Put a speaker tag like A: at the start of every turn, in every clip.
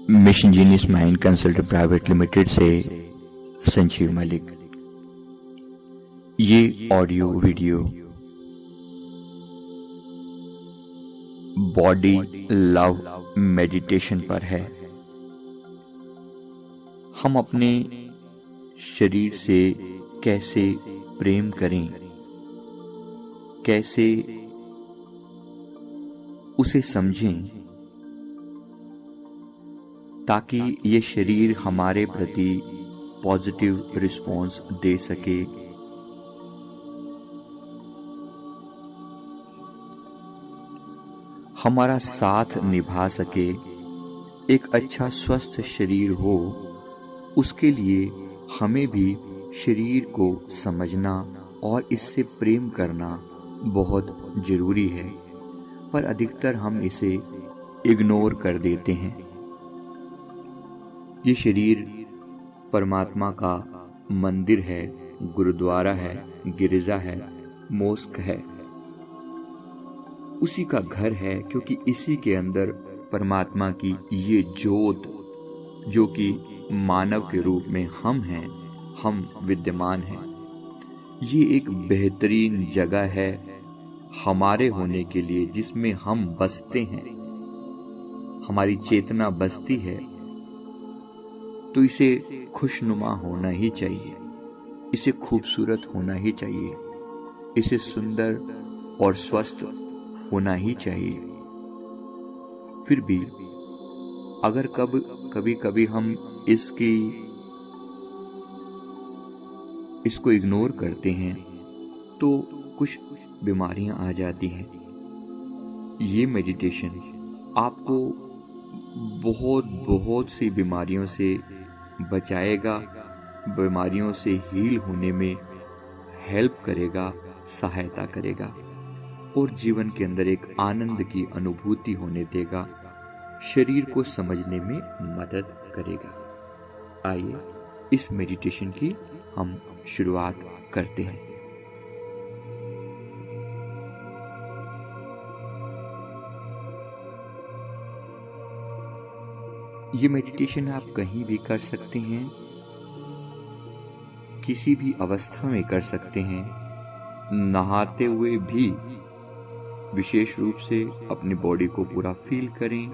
A: Mission genius mind consultant private limited से संजीव मलिक। ये audio video body love meditation पर है। हम अपने शरीर से कैसे प्रेम करें, कैसे उसे समझें ताकि ये शरीर हमारे प्रति पॉजिटिव रिस्पॉन्स दे सके। हमारा साथ निभा सके, एक अच्छा स्वस्थ शरीर हो, उसके लिए हमें भी शरीर को समझना और इससे प्रेम करना बहुत जरूरी है, पर अधिकतर हम इसे इग्नोर कर देते हैं। ये शरीर परमात्मा का मंदिर है, गुरुद्वारा है, गिरजा है, मोस्क है, उसी का घर है, क्योंकि इसी के अंदर परमात्मा की ये ज्योत जो कि मानव के रूप में हम हैं, हम विद्यमान हैं। ये एक बेहतरीन जगह है हमारे होने के लिए, जिसमें हम बसते हैं, हमारी चेतना बसती है। तो इसे खुशनुमा होना ही चाहिए, इसे खूबसूरत होना ही चाहिए, इसे सुंदर और स्वस्थ होना ही चाहिए। फिर भी अगर कभी हम इसको इग्नोर करते हैं तो कुछ बीमारियां आ जाती हैं। ये मेडिटेशन आपको बहुत सी बीमारियों से बचाएगा, बीमारियों से हील होने में हेल्प करेगा, सहायता करेगा और जीवन के अंदर एक आनंद की अनुभूति होने देगा, शरीर को समझने में मदद करेगा। आइए इस मेडिटेशन की हम शुरुआत करते हैं। ये मेडिटेशन आप कहीं भी कर सकते हैं, किसी भी अवस्था में कर सकते हैं, नहाते हुए भी विशेष रूप से अपनी बॉडी को पूरा फील करें,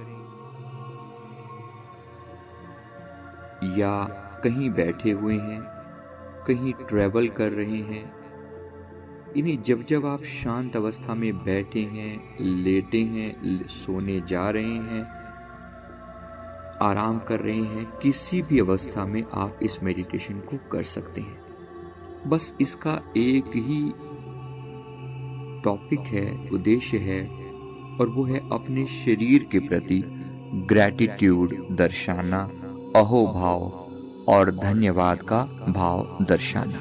A: या कहीं बैठे हुए हैं, कहीं ट्रैवल कर रहे हैं। इन्हें जब आप शांत अवस्था में बैठे हैं, लेटे हैं, सोने जा रहे हैं, आराम कर रहे हैं, किसी भी अवस्था में आप इस मेडिटेशन को कर सकते हैं। बस इसका एक ही टॉपिक है, उद्देश्य है, और वो है अपने शरीर के प्रति ग्रैटिट्यूड दर्शाना, अहोभाव और धन्यवाद का भाव दर्शाना।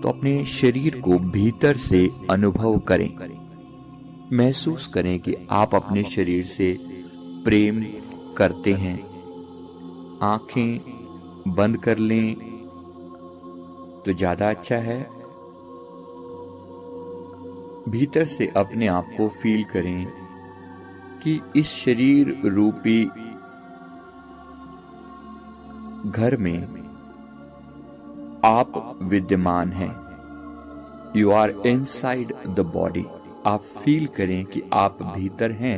A: तो अपने शरीर को भीतर से अनुभव करें, महसूस करें कि आप अपने शरीर से प्रेम करते हैं। आंखें बंद कर लें तो ज्यादा अच्छा है। भीतर से अपने आप को फील करें कि इस शरीर रूपी घर में आप विद्यमान हैं। You are inside the body. आप फील करें कि आप भीतर हैं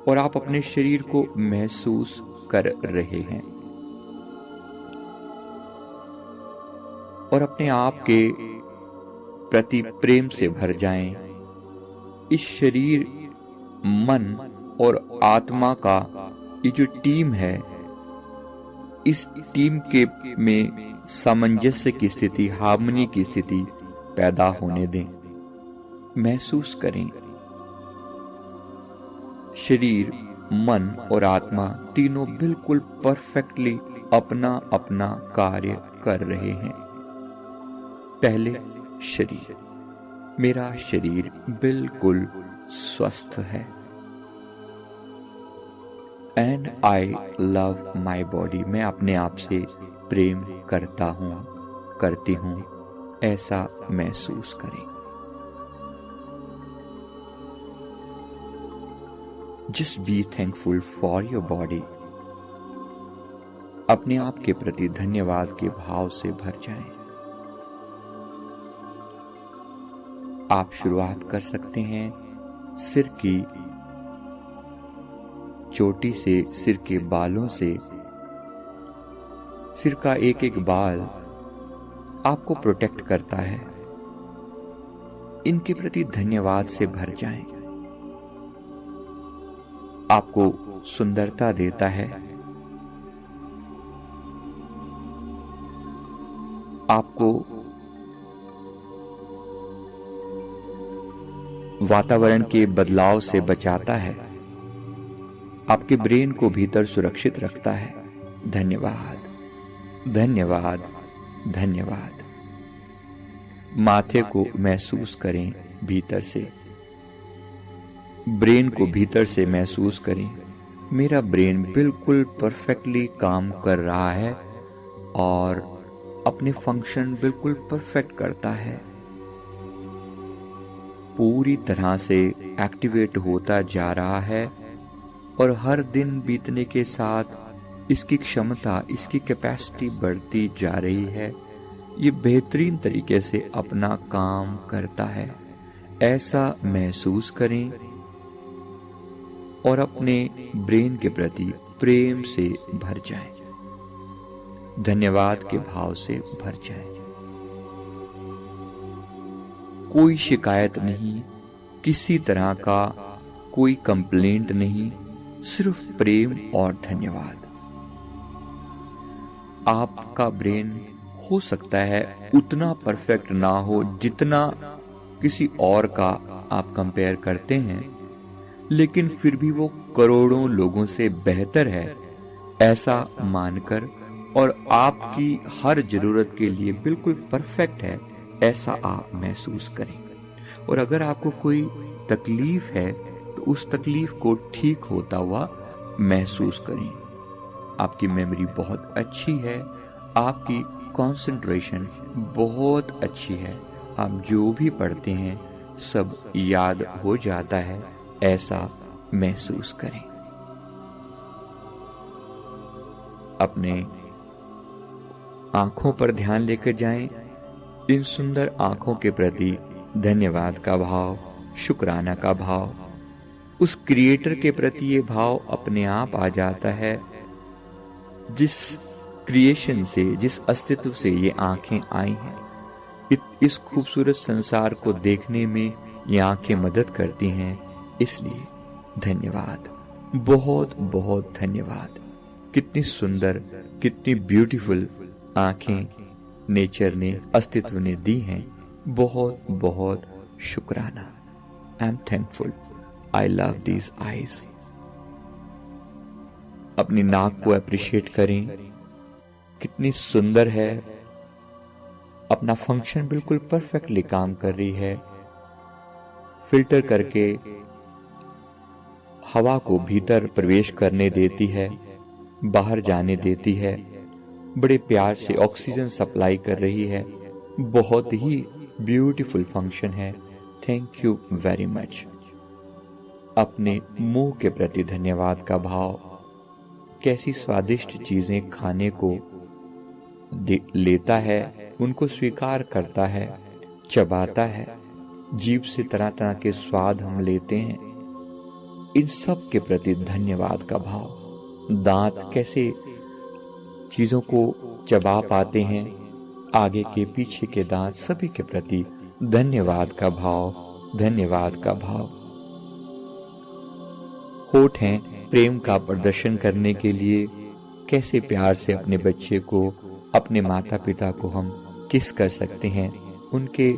A: और आप अपने शरीर को महसूस कर रहे हैं, और अपने आप के प्रति प्रेम से भर जाएं। इस शरीर, मन और आत्मा का ये जो टीम है, इस टीम के में सामंजस्य की स्थिति, हार्मनी की स्थिति पैदा होने दें। महसूस करें शरीर, मन और आत्मा तीनों बिल्कुल परफेक्टली अपना अपना कार्य कर रहे हैं। पहले शरीर, मेरा शरीर बिल्कुल स्वस्थ है। And I love my body. मैं अपने आप से प्रेम करता हूं, करती हूं, ऐसा महसूस करें। Just be thankful for your body. अपने आप के प्रति धन्यवाद के भाव से भर जाएं। आप शुरुआत कर सकते हैं सिर की चोटी से, सिर के बालों से। सिर का एक एक बाल आपको प्रोटेक्ट करता है। इनके प्रति धन्यवाद से भर जाएं। आपको सुंदरता देता है, आपको वातावरण के बदलाव से बचाता है, आपके ब्रेन को भीतर सुरक्षित रखता है। धन्यवाद, धन्यवाद, धन्यवाद। माथे को महसूस करें भीतर से, ब्रेन को भीतर से महसूस करें। मेरा ब्रेन बिल्कुल परफेक्टली काम कर रहा है और अपने फंक्शन बिल्कुल परफेक्ट करता है, पूरी तरह से एक्टिवेट होता जा रहा है। और हर दिन बीतने के साथ इसकी क्षमता, इसकी कैपेसिटी बढ़ती जा रही है। ये बेहतरीन तरीके से अपना काम करता है, ऐसा महसूस करें और अपने ब्रेन के प्रति प्रेम से भर जाएं, धन्यवाद के भाव से भर जाएं। कोई शिकायत नहीं, किसी तरह का कोई कंप्लेंट नहीं, सिर्फ प्रेम और धन्यवाद। आपका ब्रेन हो सकता है उतना परफेक्ट ना हो जितना किसी और का आप कंपेयर करते हैं, लेकिन फिर भी वो करोड़ों लोगों से बेहतर है, ऐसा मानकर, और आपकी हर जरूरत के लिए बिल्कुल परफेक्ट है, ऐसा आप महसूस करें। और अगर आपको कोई तकलीफ है तो उस तकलीफ को ठीक होता हुआ महसूस करें। आपकी मेमोरी बहुत अच्छी है, आपकी कंसंट्रेशन बहुत अच्छी है, आप जो भी पढ़ते हैं सब याद हो जाता है, ऐसा महसूस करें। अपने आंखों पर ध्यान लेकर जाएं। इन सुंदर आंखों के प्रति धन्यवाद का भाव, शुक्राना का भाव, उस क्रिएटर के प्रति ये भाव अपने आप आ जाता है, जिस क्रिएशन से, जिस अस्तित्व से ये आंखें आई हैं। इस खूबसूरत संसार को देखने में ये आंखें मदद करती हैं। इसलिए धन्यवाद, बहुत बहुत धन्यवाद। कितनी सुंदर, कितनी ब्यूटीफुल आंखें नेचर ने, अस्तित्व ने दी हैं। बहुत बहुत शुक्राना। I am thankful. I love these eyes. अपनी नाक को अप्रिशिएट करें, कितनी सुंदर है, अपना फंक्शन बिल्कुल परफेक्टली काम कर रही है। फिल्टर करके हवा को भीतर प्रवेश करने देती है, बाहर जाने देती है, बड़े प्यार से ऑक्सीजन सप्लाई कर रही है। बहुत ही ब्यूटीफुल फंक्शन है। Thank you very much. अपने मुंह के प्रति धन्यवाद का भाव, कैसी स्वादिष्ट चीजें खाने को लेता है, उनको स्वीकार करता है, चबाता है, जीभ से तरह तरह के स्वाद हम लेते हैं। इन सब के प्रति धन्यवाद का भाव। दांत कैसे चीजों को चबा पाते हैं, आगे के पीछे के दांत, सभी के प्रति धन्यवाद का भाव, धन्यवाद का भाव। होठ हैं प्रेम का प्रदर्शन करने के लिए, कैसे प्यार से अपने बच्चे को, अपने माता पिता को हम किस कर सकते हैं, उनके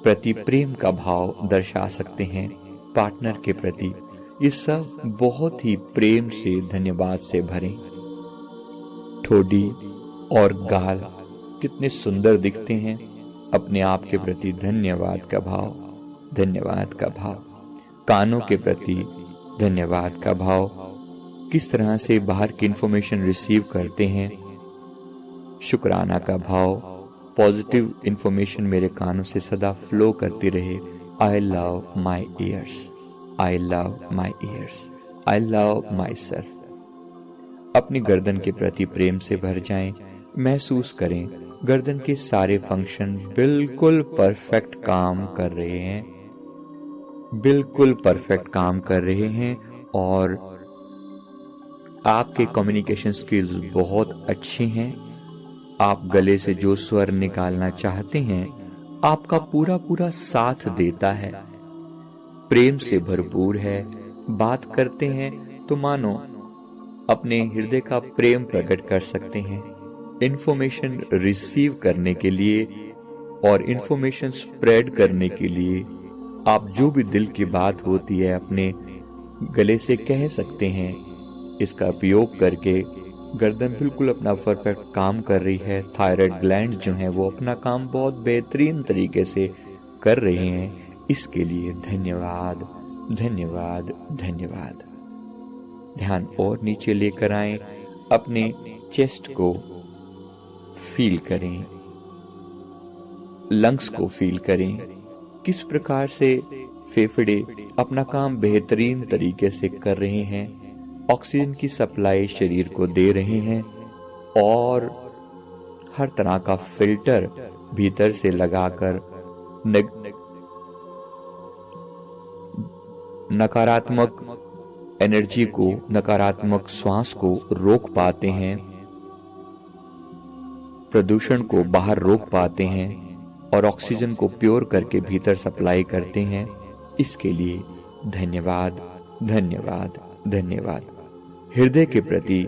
A: प्रति प्रेम का भाव दर्शा सकते हैं, पार्टनर के प्रति। ये सब बहुत ही प्रेम से, धन्यवाद से भरें। ठोडी और गाल कितने सुंदर दिखते हैं, अपने आप के प्रति धन्यवाद का भाव, धन्यवाद का भाव। कानों के प्रति धन्यवाद का भाव, किस तरह से बाहर की इंफॉर्मेशन रिसीव करते हैं, शुक्राना का भाव। पॉजिटिव इंफॉर्मेशन मेरे कानों से सदा फ्लो करती रहे। I love my years, I love my years. I love my self. अपनी गर्दन के प्रति प्रेम से भर जाएं। महसूस करें गर्दन के सारे फंक्शन बिल्कुल परफेक्ट काम कर रहे हैं, बिल्कुल परफेक्ट काम कर रहे हैं और आपके कम्युनिकेशन स्किल्स बहुत अच्छे हैं। आप गले से जो स्वर निकालना चाहते हैं आपका पूरा पूरा साथ देता है, प्रेम से भरपूर है। बात करते हैं तो मानो अपने हृदय का प्रेम प्रकट कर सकते हैं। इंफॉर्मेशन रिसीव करने के लिए और इंफॉर्मेशन स्प्रेड करने के लिए आप जो भी दिल की बात होती है अपने गले से कह सकते हैं। इसका उपयोग करके गर्दन बिल्कुल अपना परफेक्ट काम कर रही है। थायराइड ग्लैंड जो है वो अपना काम बहुत बेहतरीन तरीके से कर रहे हैं। इसके लिए धन्यवाद, धन्यवाद, धन्यवाद। ध्यान और नीचे लेकर आएं, अपने चेस्ट को फील करें, लंग्स को फील करें, किस प्रकार से फेफड़े अपना काम बेहतरीन तरीके से कर रहे हैं, ऑक्सीजन की सप्लाई शरीर को दे रहे हैं और हर तरह का फिल्टर भीतर से लगाकर नकारात्मक एनर्जी को, नकारात्मक श्वास को रोक पाते हैं, प्रदूषण को बाहर रोक पाते हैं और ऑक्सीजन को प्योर करके भीतर सप्लाई करते हैं। इसके लिए धन्यवाद, धन्यवाद, धन्यवाद। हृदय के प्रति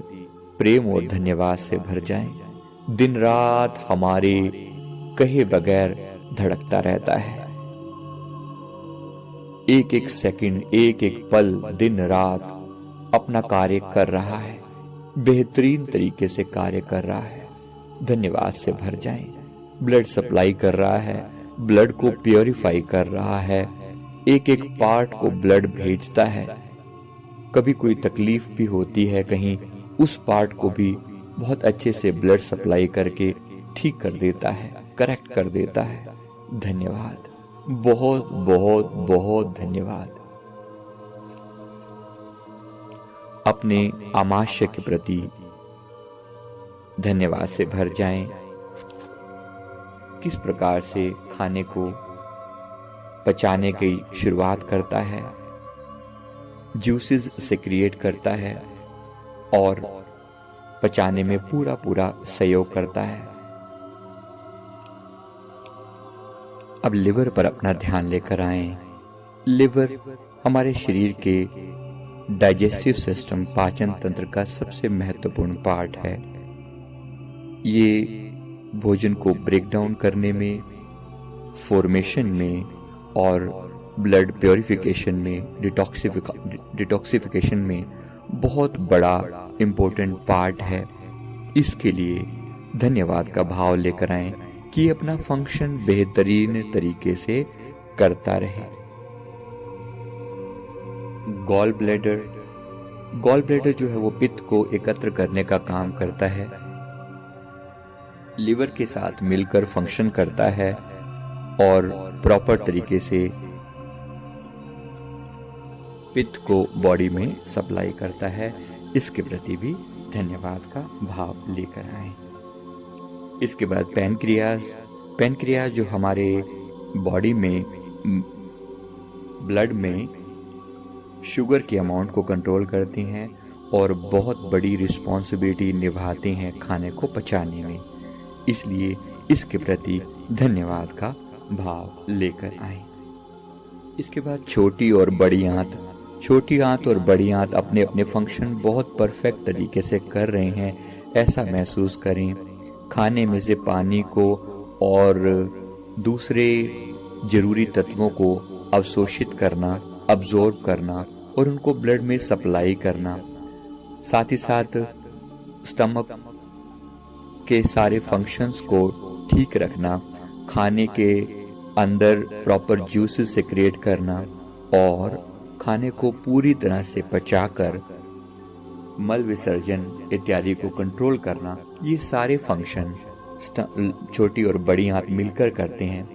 A: प्रेम और धन्यवाद से भर जाएं। दिन रात हमारे कहे बगैर धड़कता रहता है। एक एक सेकंड, एक एक पल दिन रात अपना कार्य कर रहा है, बेहतरीन तरीके से कार्य कर रहा है। धन्यवाद से भर जाएं। ब्लड सप्लाई कर रहा है, ब्लड को प्योरीफाई कर रहा है, एक एक पार्ट को ब्लड भेजता है। कभी कोई तकलीफ भी होती है कहीं, उस पार्ट को भी बहुत अच्छे से ब्लड सप्लाई करके ठीक कर देता है, करेक्ट कर देता है। धन्यवाद, बहुत बहुत बहुत धन्यवाद। अपने आमाशय के प्रति धन्यवाद से भर जाएं। किस प्रकार से खाने को पचाने की शुरुआत करता है, जूसेस सिक्रिएट करता है और पचाने में पूरा पूरा सहयोग करता है। अब लिवर पर अपना ध्यान लेकर आएं। लिवर हमारे शरीर के डाइजेस्टिव सिस्टम, पाचन तंत्र का सबसे महत्वपूर्ण पार्ट है। ये भोजन को ब्रेक डाउन करने में, फॉर्मेशन में और ब्लड प्योरिफिकेशन में, डिटॉक्सिफिकेशन में बहुत बड़ा इम्पोर्टेंट पार्ट है। इसके लिए धन्यवाद का भाव लेकर आएं कि अपना फंक्शन बेहतरीन तरीके से करता रहे। गॉल ब्लैडर जो है वो पित्त को एकत्र करने का काम करता है, लिवर के साथ मिलकर फंक्शन करता है और प्रॉपर तरीके से पित्त को बॉडी में सप्लाई करता है। इसके प्रति भी धन्यवाद का भाव लेकर आए। इसके बाद पैनक्रियाज जो हमारे बॉडी में ब्लड में शुगर की अमाउंट को कंट्रोल करती हैं और बहुत बड़ी रिस्पॉन्सिबिलिटी निभाते हैं खाने को पचाने में। इसलिए इसके प्रति धन्यवाद का भाव लेकर आए। इसके बाद छोटी और बड़ी आंत और बड़ी आंत अपने अपने फंक्शन बहुत परफेक्ट तरीके से कर रहे हैं, ऐसा महसूस करें। खाने में से पानी को और दूसरे जरूरी तत्वों को अवशोषित करना, अब्जॉर्ब करना और उनको ब्लड में सप्लाई करना, साथ ही साथ स्टमक के सारे फंक्शंस को ठीक रखना, खाने के अंदर प्रॉपर जूसेस सिक्रिएट करना और खाने को पूरी तरह से पचाकर मल विसर्जन इत्यादि को कंट्रोल करना, ये सारे फंक्शन छोटी और बड़ी आंत मिलकर करते हैं।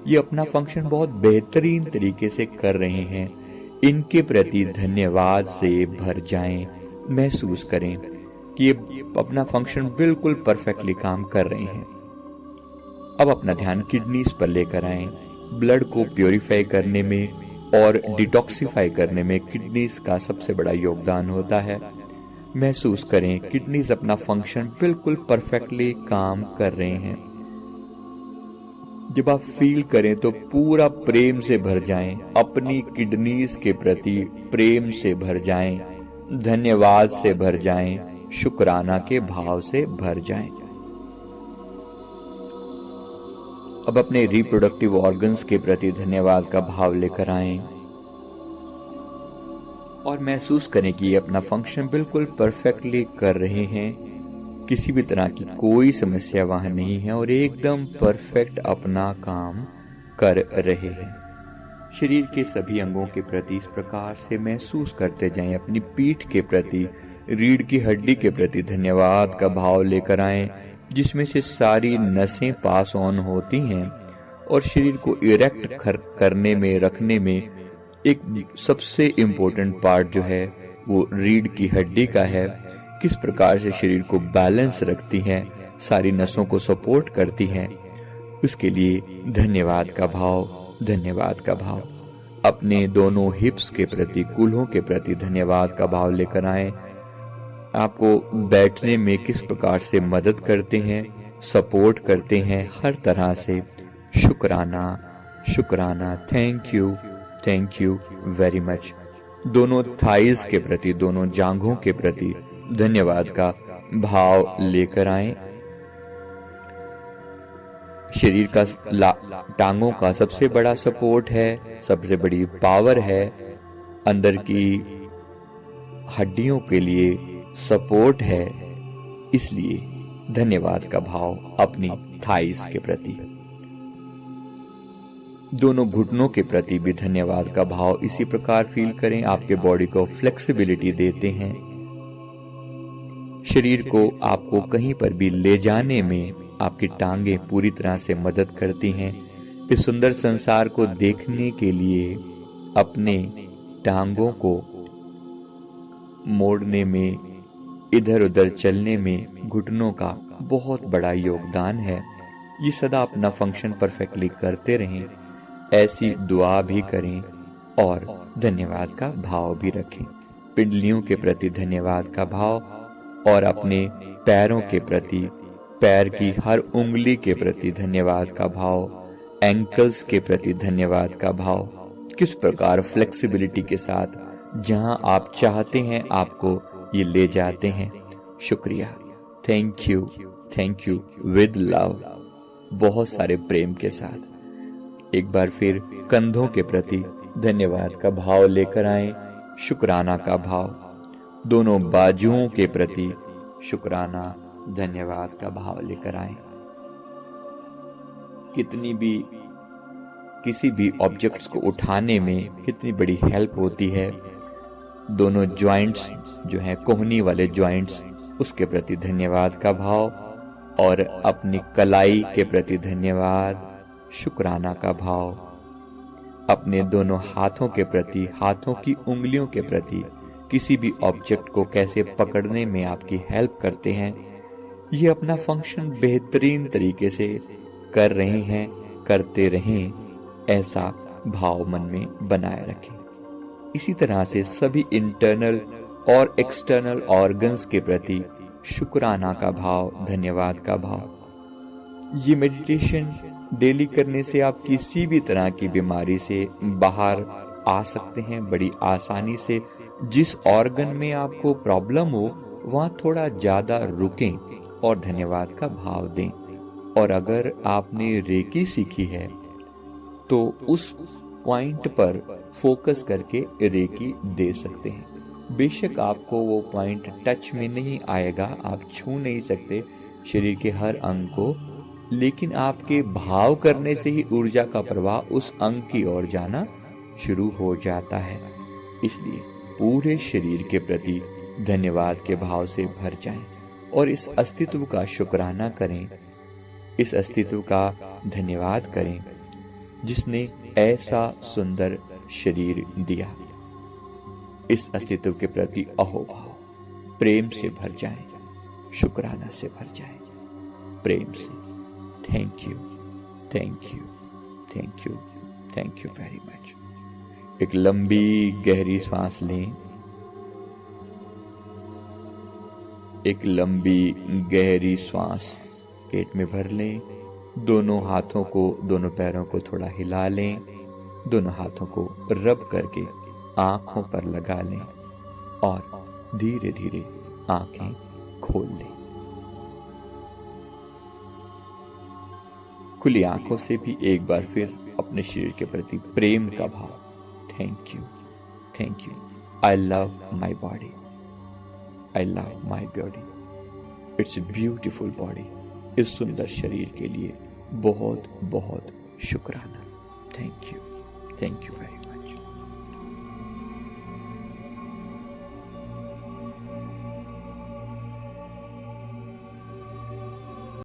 A: ये अपना फंक्शन बहुत बेहतरीन तरीके से कर रहे हैं। इनके प्रति धन्यवाद से भर जाएं। महसूस करें कि ये अपना फंक्शन बिल्कुल परफेक्टली काम कर रहे हैं। अब अपना ध्यान किडनीज पर लेकर आएं। ब्लड को प्योरीफाई करने में और डिटॉक्सिफाई करने में किडनीज का सबसे बड़ा योगदान होता है। महसूस करें किडनीज अपना फंक्शन बिल्कुल परफेक्टली काम कर रहे हैं। जब आप फील करें तो पूरा प्रेम से भर जाएं, अपनी किडनीज के प्रति प्रेम से भर जाएं, धन्यवाद से भर जाएं, शुक्राना के भाव से भर जाएं। अब अपने रिप्रोडक्टिव ऑर्गन्स के प्रति धन्यवाद का भाव लेकर आएं और महसूस करें कि ये अपना फंक्शन बिल्कुल परफेक्टली कर रहे हैं। किसी भी तरह की कोई समस्या वहां नहीं है और एकदम परफेक्ट अपना काम कर रहे हैं। शरीर के सभी अंगों के प्रति इस प्रकार से महसूस करते जाएं। अपनी पीठ के प्रति, रीढ़ की हड्डी के प्रति धन्यवाद का भाव लेकर आएं, जिसमें से सारी नसें पास ऑन होती हैं और शरीर को इरेक्ट करने में, रखने में एक सबसे इम्पोर्टेंट पार्ट जो है वो रीढ़ की हड्डी का है। किस प्रकार से शरीर को बैलेंस रखती हैं, सारी नसों को सपोर्ट करती हैं, उसके लिए धन्यवाद का भाव, धन्यवाद का भाव। अपने दोनों हिप्स के प्रति, कूल्हों के प्रति धन्यवाद का भाव लेकर आएं। आपको बैठने में किस प्रकार से मदद करते हैं, सपोर्ट करते हैं, हर तरह से शुक्राना, शुक्राना, थैंक यू वेरी मच। दोनों थाइज के प्रति, दोनों जांघों के प्रति धन्यवाद का भाव लेकर आएं। शरीर का टांगों का सबसे बड़ा सपोर्ट है, सबसे बड़ी पावर है, अंदर की हड्डियों के लिए सपोर्ट है, इसलिए धन्यवाद का भाव अपनी थाइस के प्रति। दोनों घुटनों के प्रति भी धन्यवाद का भाव इसी प्रकार फील करें। आपके बॉडी को फ्लेक्सिबिलिटी देते हैं, शरीर को आपको कहीं पर भी ले जाने में आपकी टांगे पूरी तरह से मदद करती हैं। इस सुंदर संसार को देखने के लिए अपने टांगों को मोड़ने में, इधर उधर चलने में घुटनों का बहुत बड़ा योगदान है। ये सदा अपना फंक्शन परफेक्टली करते रहें, ऐसी दुआ भी करें और धन्यवाद का भाव भी रखें। पिंडलियों के प्रति धन्यवाद का भाव और अपने पैरों के प्रति, पैर की हर उंगली के प्रति धन्यवाद का भाव, एंकल्स के प्रति धन्यवाद का भाव। किस प्रकार फ्लेक्सिबिलिटी के साथ जहां आप चाहते हैं आपको ये ले जाते हैं। शुक्रिया, थैंक यू विद लव, बहुत सारे प्रेम के साथ। एक बार फिर कंधों के प्रति धन्यवाद का भाव लेकर आएं, शुक्राना का भाव। दोनों बाजुओं के प्रति शुक्राना, धन्यवाद का भाव लेकर आएं। किसी भी ऑब्जेक्ट्स को उठाने में कितनी बड़ी हेल्प होती है। दोनों जॉइंट्स जो हैं, कोहनी वाले जॉइंट्स, उसके प्रति धन्यवाद का भाव और अपनी कलाई के प्रति धन्यवाद, शुक्राना का भाव। अपने दोनों हाथों के प्रति, हाथों की उंगलियों के प्रति, किसी भी ऑब्जेक्ट को कैसे पकड़ने में आपकी हेल्प करते हैं, ये अपना फंक्शन बेहतरीन तरीके से कर रहे हैं, करते रहें, ऐसा भाव मन में बनाए रखें। इसी तरह से सभी इंटरनल और एक्सटर्नल ऑर्गन्स के प्रति शुक्राना का भाव, धन्यवाद का भाव। ये मेडिटेशन डेली करने से आप किसी भी तरह की बीमारी से बाहर आ सकते हैं बड़ी आसानी से। जिस ऑर्गन में आपको प्रॉब्लम हो वहां थोड़ा ज्यादा रुकें और धन्यवाद का भाव दें। और अगर आपने रेकी सीखी है तो उस पॉइंट पर फोकस करके रेकी दे सकते हैं। बेशक आपको वो पॉइंट टच में नहीं आएगा, आप छू नहीं सकते शरीर के हर अंग को, लेकिन आपके भाव करने से ही ऊर्जा का प्रवाह उस अंग की ओर जाना शुरू हो जाता है। इसलिए पूरे शरीर के प्रति धन्यवाद के भाव से भर जाएं और इस अस्तित्व का शुक्राना करें, इस अस्तित्व का धन्यवाद करें जिसने ऐसा सुंदर शरीर दिया। इस अस्तित्व के प्रति अहोभाव प्रेम से भर जाए, शुक्राना से भर जाए, प्रेम से। Thank you, thank you, thank you, thank you very much. एक लंबी गहरी सांस लें, एक लंबी गहरी सांस पेट में भर लें। दोनों हाथों को, दोनों पैरों को थोड़ा हिला लें। दोनों हाथों को रब करके आंखों पर लगा लें और धीरे धीरे आंखें खोल लें। खुली आंखों से भी एक बार फिर अपने शरीर के प्रति प्रेम का भाव। Thank you, thank you. I love my body, I love my body. It's a beautiful body. इस सुंदर शरीर के लिए बहुत बहुत शुक्राना। Thank you, thank you very much.